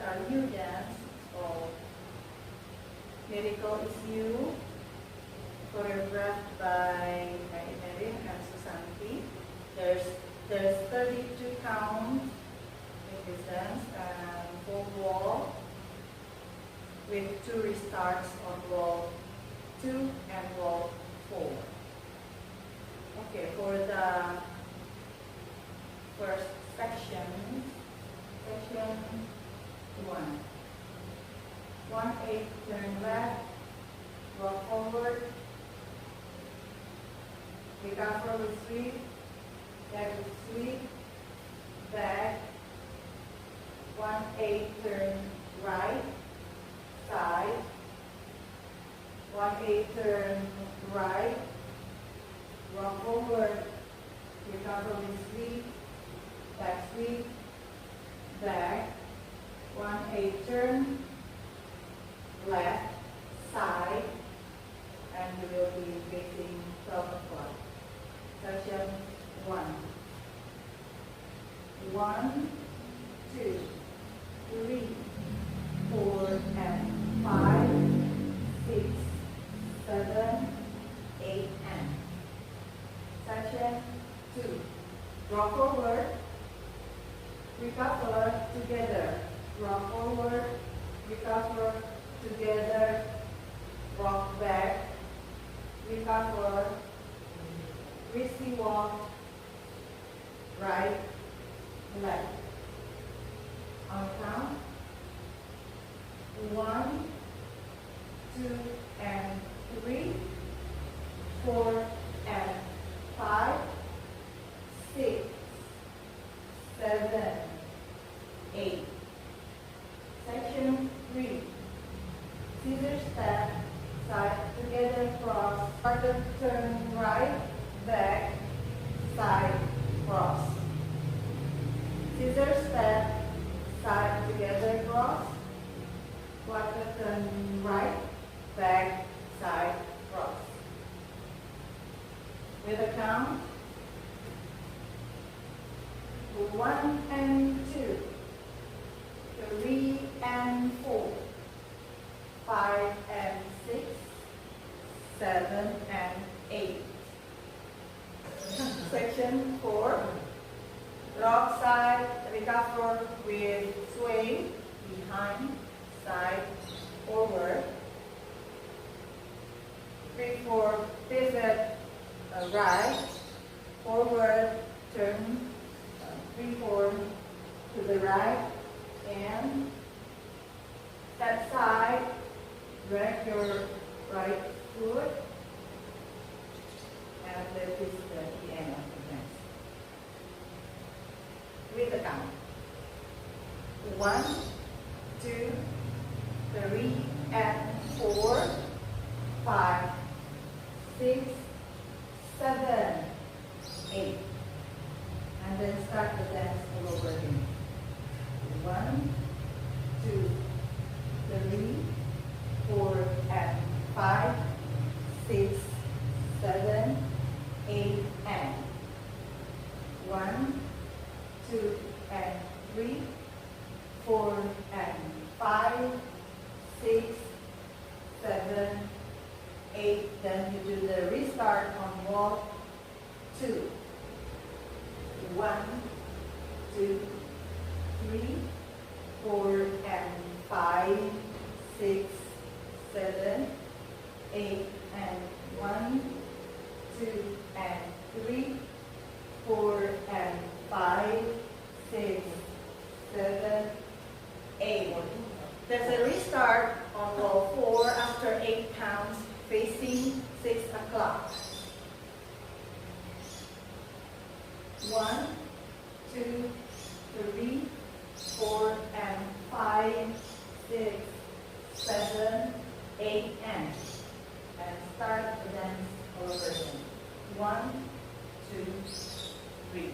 a new dance called Miracle Is You, choreographed by Mary and Susanti. There's 32 counts in this dance and 4 wall with 2 restarts on wall 2 and wall 4. Okay, for the first section 1. 1/8 turn left, rock forward, recover with sweep, back with sweep, back, 1/8 turn right, side, 1/8 turn right, rock forward, recover with sweep, back, 1/8 turn left, side, and we will be facing 12 o'clock. Section 1. 1, 2, 3, 4, and 5, 6, 7, 8, and. Section 2. Rock forward, recover together. Rock forward, recover together, rock back, recover, wristy walk, right, left. On count, 1, 2, and 3, 4, and 5, 6, 7, 8. Section 3. Scissor step, side together cross, quarter turn right, back, side cross. Scissor step, side together cross, quarter turn right, back, side cross. With a count, 1 and 2, 3 and 4, 5 and 6, 7 and 8. Section 4. Rock side, recover with sway, behind, side, forward. 3, 4, pivot, right, forward, turn, 3, 4 to the right, and that side, drag your right foot, and that is the end of the dance. With the count. 1, 2, 3, and 4, 5, 6, 7, 8. And then start the dance all over again. 1, 2, 3, 4, and 5, 6, 7, 8, and 1, 2, and 3, 4, and 5, 6, 7, 8. Then you do the restart on wall 2. 1, 2, 3, 4, and 5, 6, 7, 8, and 1, 2, and 3, 4, and 5, 6, 7, 8. There's a restart on wall 4 after 8 counts, facing 6 o'clock. 1, 2, 3, 4, and 5, 6, 7, 8, and start the dance all over again. 1, 2, 3.